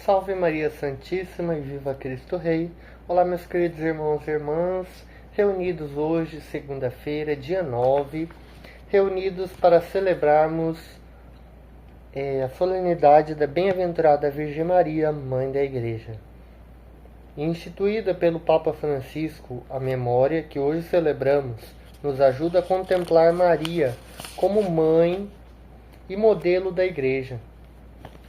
Salve Maria Santíssima e viva Cristo Rei. Olá meus queridos irmãos e irmãs, reunidos hoje, segunda-feira, dia 9, reunidos para celebrarmos a solenidade da Bem-aventurada Virgem Maria, Mãe da Igreja. Instituída pelo Papa Francisco, a memória que hoje celebramos nos ajuda a contemplar Maria como mãe e modelo da Igreja.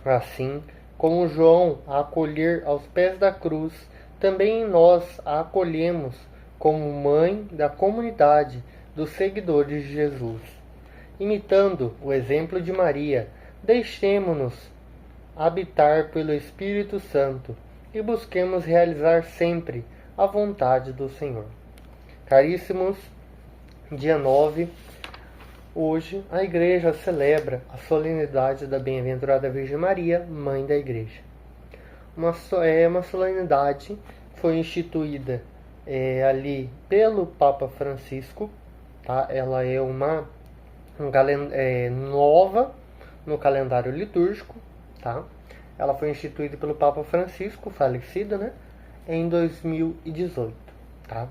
Assim, como João a acolher aos pés da cruz, também nós a acolhemos como mãe da comunidade dos seguidores de Jesus. Imitando o exemplo de Maria, deixemo-nos habitar pelo Espírito Santo e busquemos realizar sempre a vontade do Senhor. Caríssimos, dia 9, hoje a Igreja celebra a solenidade da Bem-aventurada Virgem Maria, Mãe da Igreja. Uma solenidade que foi instituída ali pelo Papa Francisco, tá? Ela é nova no calendário litúrgico, tá? Ela foi instituída pelo Papa Francisco, falecido, né? Em 2018, tá?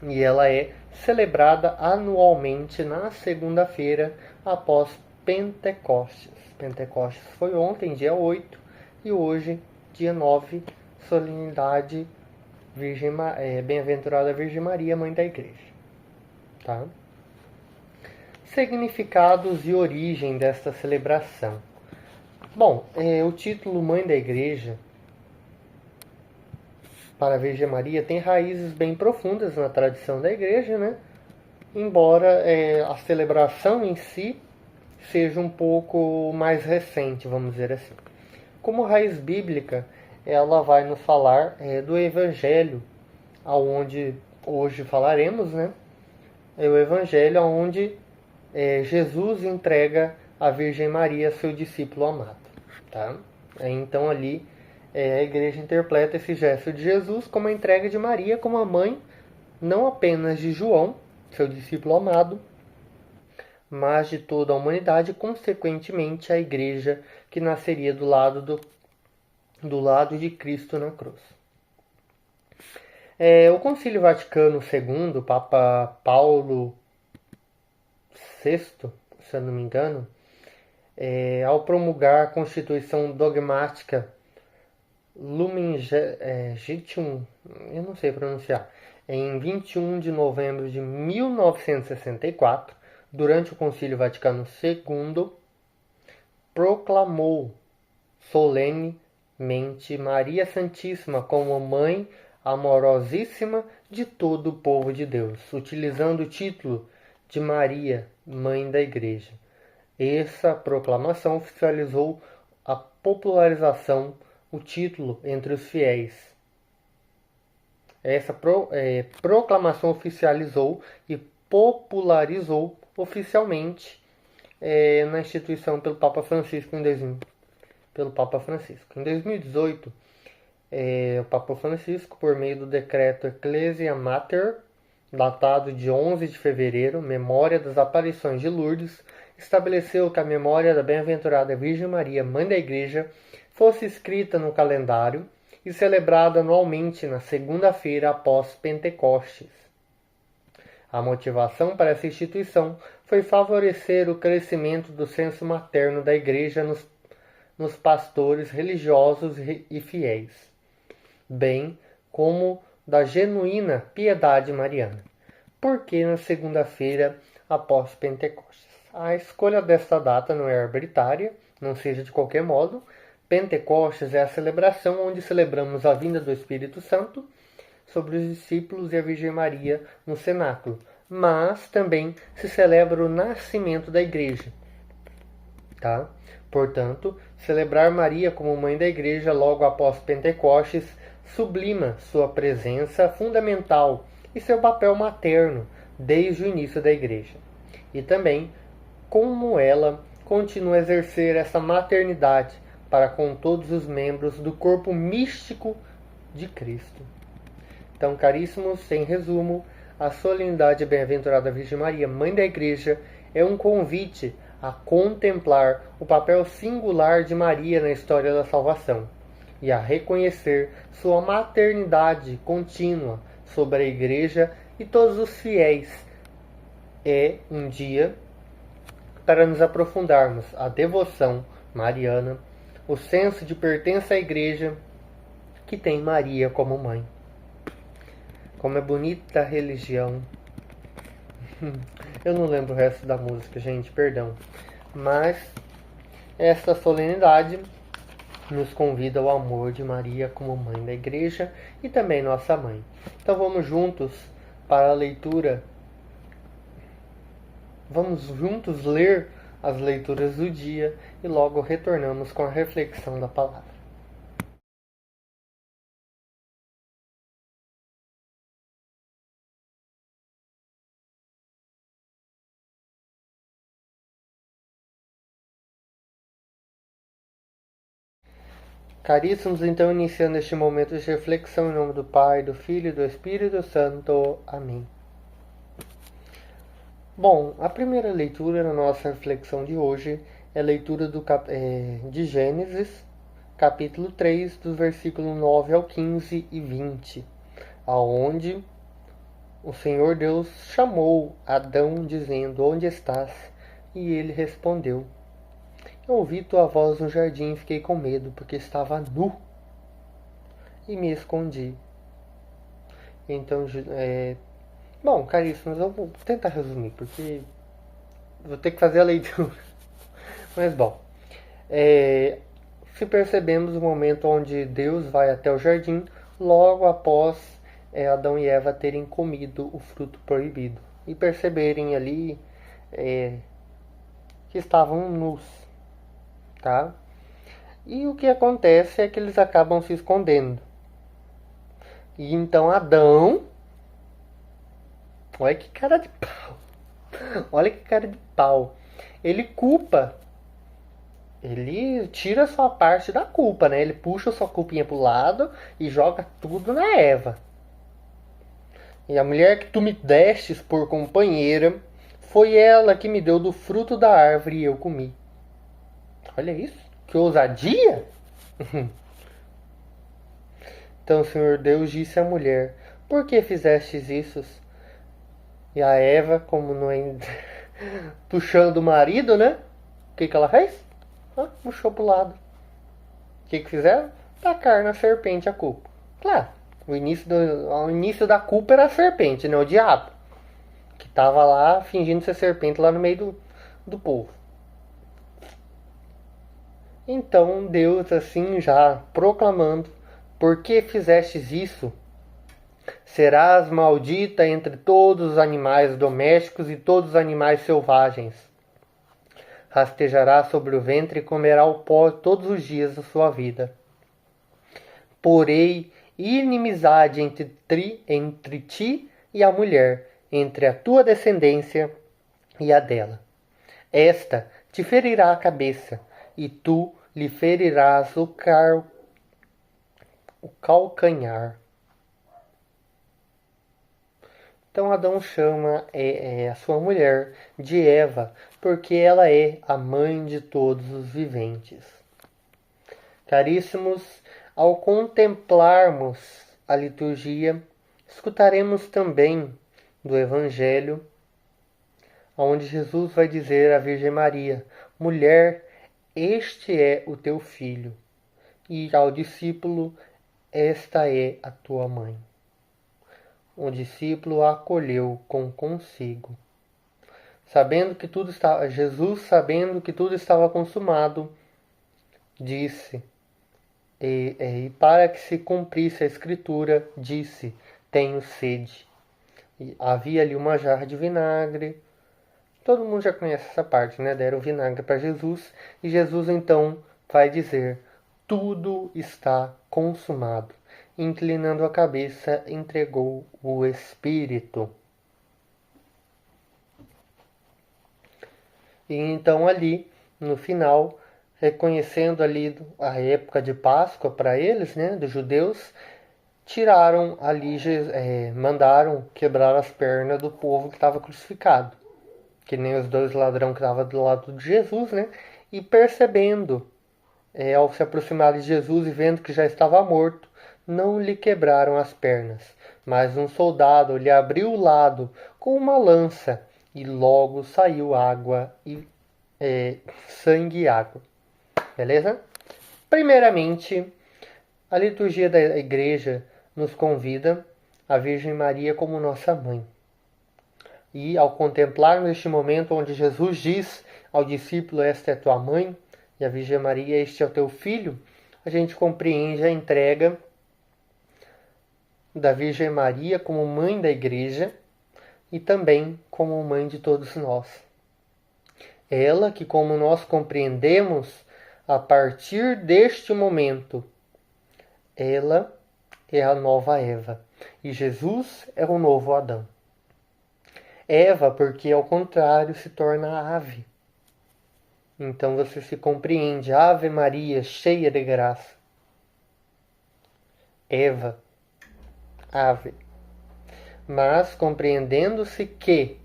E ela é celebrada anualmente na segunda-feira após Pentecostes. Pentecostes foi ontem, dia 8, e hoje, dia 9, solenidade Bem-aventurada Virgem Maria, Mãe da Igreja. Tá? Significados e origem desta celebração. Bom, o título Mãe da Igreja para a Virgem Maria tem raízes bem profundas na tradição da Igreja, né? Embora a celebração em si seja um pouco mais recente, vamos dizer assim. Como raiz bíblica, ela vai nos falar do Evangelho, aonde hoje falaremos, né? É o Evangelho onde Jesus entrega a Virgem Maria, seu discípulo amado. Tá? Então ali a Igreja interpreta esse gesto de Jesus como a entrega de Maria como a mãe, não apenas de João, seu discípulo amado, mas de toda a humanidade, e consequentemente a Igreja que nasceria do lado de Cristo na cruz. O Concílio Vaticano II, Papa Paulo VI, se eu não me engano, ao promulgar a Constituição Dogmática Lumen Gentium, eu não sei pronunciar, em 21 de novembro de 1964, durante o Concílio Vaticano II, proclamou solenemente Maria Santíssima como mãe amorosíssima de todo o povo de Deus, utilizando o título de Maria, Mãe da Igreja. Essa proclamação oficializou a popularização, o título entre os fiéis. Essa proclamação oficializou e popularizou oficialmente na instituição pelo Papa Francisco em 2018, o Papa Francisco, por meio do decreto Ecclesia Mater, datado de 11 de fevereiro, memória das aparições de Lourdes, estabeleceu que a memória da Bem-aventurada Virgem Maria, Mãe da Igreja, fosse escrita no calendário e celebrada anualmente na segunda-feira após Pentecostes. A motivação para essa instituição foi favorecer o crescimento do senso materno da Igreja nos pastores religiosos e fiéis, bem como da genuína piedade mariana. Por que na segunda-feira após Pentecostes? A escolha desta data não é arbitrária, não seja de qualquer modo. Pentecostes é a celebração onde celebramos a vinda do Espírito Santo sobre os discípulos e a Virgem Maria no cenáculo, mas também se celebra o nascimento da Igreja. Tá? Portanto, celebrar Maria como Mãe da Igreja logo após Pentecostes sublima sua presença fundamental e seu papel materno desde o início da Igreja. E também como ela continua a exercer essa maternidade para com todos os membros do corpo místico de Cristo. Então, caríssimos, em resumo, a solenidade Bem-aventurada Virgem Maria, Mãe da Igreja, é um convite a contemplar o papel singular de Maria na história da salvação, e a reconhecer sua maternidade contínua sobre a Igreja e todos os fiéis. É um dia para nos aprofundarmos a devoção mariana, o senso de pertença à Igreja que tem Maria como mãe. Como é bonita a religião. Eu não lembro o resto da música, gente, perdão. Mas esta solenidade nos convida ao amor de Maria como mãe da Igreja e também nossa mãe. Então vamos juntos para a leitura. Vamos juntos ler as leituras do dia e logo retornamos com a reflexão da palavra. Caríssimos, então iniciando este momento de reflexão em nome do Pai, do Filho e do Espírito Santo. Amém. Bom, a primeira leitura na nossa reflexão de hoje é a leitura de Gênesis, capítulo 3, dos versículos 9 ao 15 e 20, aonde o Senhor Deus chamou Adão dizendo: onde estás? E ele respondeu: eu ouvi tua voz no jardim e fiquei com medo, porque estava nu e me escondi. Então, bom, caríssimos, eu vou tentar resumir, porque vou ter que fazer a leitura. Mas, bom, se percebemos o momento onde Deus vai até o jardim, logo após Adão e Eva terem comido o fruto proibido e perceberem ali que estavam nus, tá? E o que acontece é que eles acabam se escondendo. E então Adão, olha que cara de pau, olha que cara de pau, ele tira sua parte da culpa, né? Ele puxa sua culpinha pro lado e joga tudo na Eva. E a mulher que tu me destes por companheira, foi ela que me deu do fruto da árvore e eu comi. Olha isso, que ousadia! Então o Senhor Deus disse à mulher: por que fizestes isso? E a Eva, como não é puxando o marido, né? O que ela fez? Puxou pro lado. O que fizeram? Tacar na serpente a culpa. Claro, o início da culpa era a serpente, né? O diabo. Que estava lá fingindo ser serpente lá no meio do povo. Então Deus, assim, já proclamando: por que fizestes isso? Serás maldita entre todos os animais domésticos e todos os animais selvagens. Rastejará sobre o ventre e comerá o pó todos os dias da sua vida. Porei inimizade entre ti e a mulher, entre a tua descendência e a dela. Esta te ferirá a cabeça, e tu lhe ferirás o calcanhar. Então Adão chama a sua mulher de Eva, porque ela é a mãe de todos os viventes. Caríssimos, ao contemplarmos a liturgia, escutaremos também do Evangelho, onde Jesus vai dizer à Virgem Maria: mulher, este é o teu filho. E ao discípulo: esta é a tua mãe. O discípulo a acolheu com consigo. Jesus, sabendo que tudo estava consumado, disse, e para que se cumprisse a escritura, disse: tenho sede. E havia ali uma jarra de vinagre. Todo mundo já conhece essa parte, né? Deram vinagre para Jesus, e Jesus então vai dizer: tudo está consumado. Inclinando a cabeça, entregou o Espírito. E então ali, no final, reconhecendo ali a época de Páscoa para eles, né, dos judeus, tiraram ali, mandaram quebrar as pernas do povo que estava crucificado. Que nem os dois ladrões que estavam do lado de Jesus, né? E percebendo ao se aproximar de Jesus e vendo que já estava morto, não lhe quebraram as pernas. Mas um soldado lhe abriu o lado com uma lança, e logo saiu água e sangue e água. Beleza? Primeiramente, a liturgia da igreja nos convida a Virgem Maria como nossa mãe. E ao contemplarmos este momento onde Jesus diz ao discípulo: esta é tua mãe, e a Virgem Maria: este é o teu filho, a gente compreende a entrega da Virgem Maria como mãe da igreja e também como mãe de todos nós. Ela que, como nós compreendemos, a partir deste momento, ela é a nova Eva e Jesus é o novo Adão. Eva, porque ao contrário se torna ave. Então você se compreende: Ave Maria, cheia de graça. Eva, ave. Mas compreendendo-se que,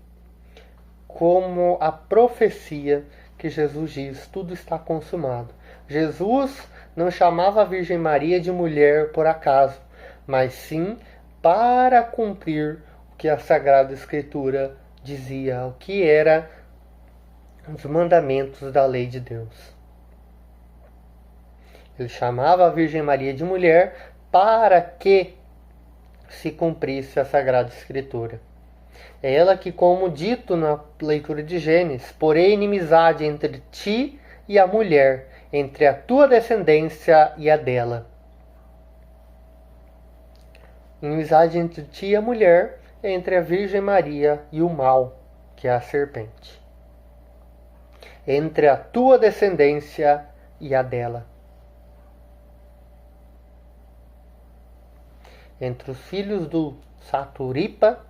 como a profecia que Jesus diz, tudo está consumado. Jesus não chamava a Virgem Maria de mulher por acaso, mas sim para cumprir o que a Sagrada Escritura dizia, o que era os mandamentos da lei de Deus. Ele chamava a Virgem Maria de mulher para que se cumprisse a Sagrada Escritura. É ela que, como dito na leitura de Gênesis, porém inimizade entre ti e a mulher, entre a tua descendência e a dela. Inimizade entre ti e a mulher é entre a Virgem Maria e o mal, que é a serpente. Entre a tua descendência e a dela. Entre os filhos do Saturipa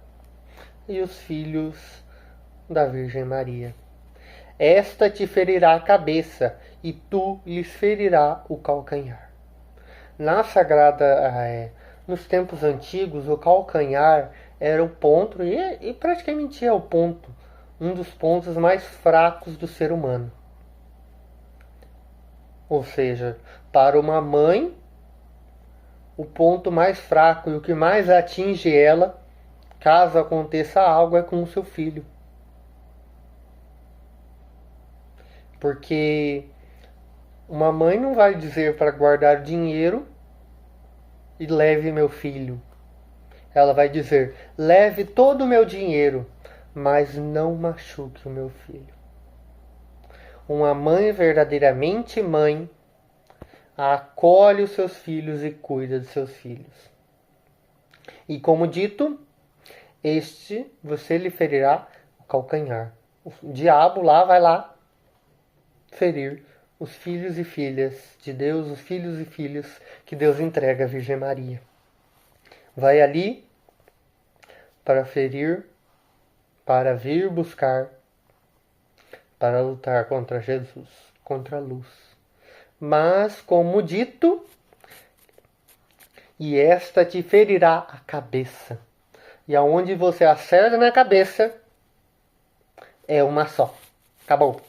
e os filhos da Virgem Maria. Esta te ferirá a cabeça, e tu lhes ferirá o calcanhar. Na Sagrada, nos tempos antigos, o calcanhar era o ponto, e praticamente é o ponto, um dos pontos mais fracos do ser humano. Ou seja, para uma mãe, o ponto mais fraco e o que mais atinge ela, caso aconteça algo, é com o seu filho. Porque uma mãe não vai dizer para guardar dinheiro e leve meu filho. Ela vai dizer: leve todo o meu dinheiro, mas não machuque o meu filho. Uma mãe verdadeiramente mãe acolhe os seus filhos e cuida de seus filhos. E como dito, você lhe ferirá o calcanhar. O diabo vai lá ferir os filhos e filhas de Deus, os filhos e filhas que Deus entrega à Virgem Maria. Vai ali para ferir, para vir buscar, para lutar contra Jesus, contra a luz. Mas, como dito, e esta te ferirá a cabeça. E aonde você acerta na cabeça, é uma só. Acabou.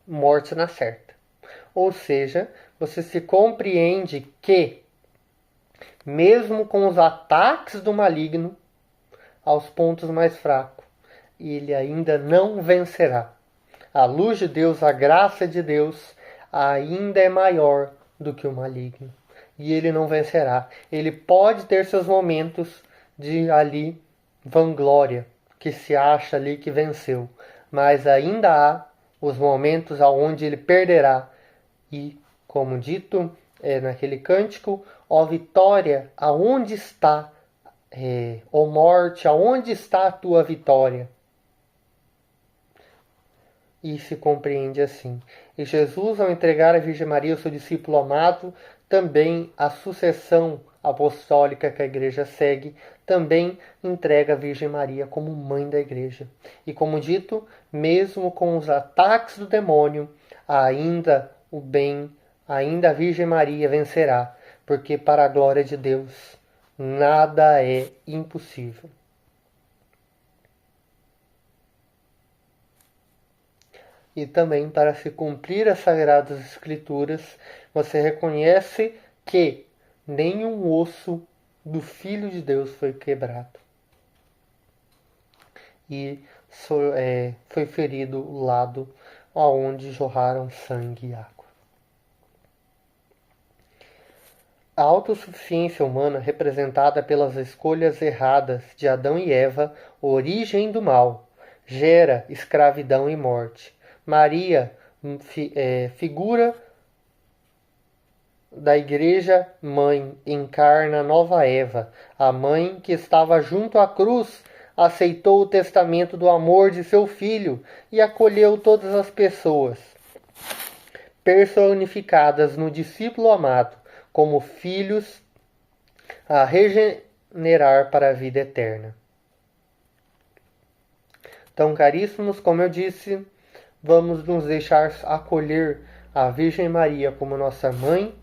Morte na certa. Ou seja, você se compreende que, mesmo com os ataques do maligno aos pontos mais fracos, ele ainda não vencerá. A luz de Deus, a graça de Deus, ainda é maior do que o maligno. E ele não vencerá. Ele pode ter seus momentos de ali vanglória, que se acha ali que venceu. Mas ainda há os momentos aonde ele perderá. E, como dito naquele cântico, ó vitória, aonde está? Ó morte, aonde está a tua vitória? E se compreende assim. E Jesus, ao entregar a Virgem Maria, o seu discípulo amado, também a sucessão apostólica que a igreja segue, também entrega a Virgem Maria como mãe da igreja. E como dito, mesmo com os ataques do demônio, ainda o bem, ainda a Virgem Maria vencerá, porque para a glória de Deus nada é impossível. e também para se cumprir as Sagradas Escrituras, você reconhece que nenhum osso do Filho de Deus foi quebrado. E foi ferido o lado aonde jorraram sangue e água. A autossuficiência humana, representada pelas escolhas erradas de Adão e Eva, origem do mal, gera escravidão e morte. Maria, figura da Igreja Mãe, encarna a nova Eva, a mãe que estava junto à cruz, aceitou o testamento do amor de seu filho e acolheu todas as pessoas personificadas no discípulo amado como filhos a regenerar para a vida eterna. Então, caríssimos, como eu disse, vamos nos deixar acolher a Virgem Maria como nossa mãe,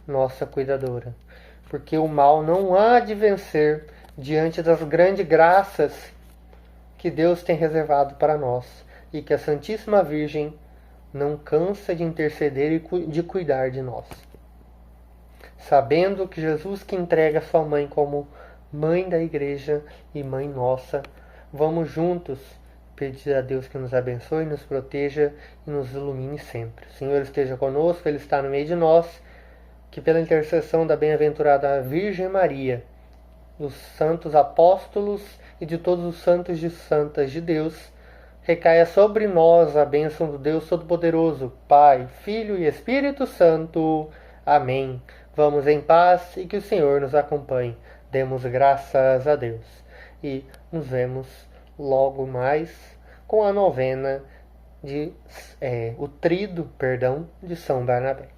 nossa cuidadora. Porque o mal não há de vencer diante das grandes graças que Deus tem reservado para nós. E que a Santíssima Virgem não cansa de interceder e de cuidar de nós. Sabendo que Jesus que entrega sua mãe como mãe da igreja e mãe nossa, vamos juntos pedir a Deus que nos abençoe, nos proteja e nos ilumine sempre. O Senhor esteja conosco, Ele está no meio de nós, que pela intercessão da bem-aventurada Virgem Maria, dos santos apóstolos e de todos os santos e santas de Deus, recaia sobre nós a bênção do Deus Todo-Poderoso, Pai, Filho e Espírito Santo. Amém. Vamos em paz e que o Senhor nos acompanhe. Demos graças a Deus. E nos vemos logo mais com a novena o trido, de São Barnabé.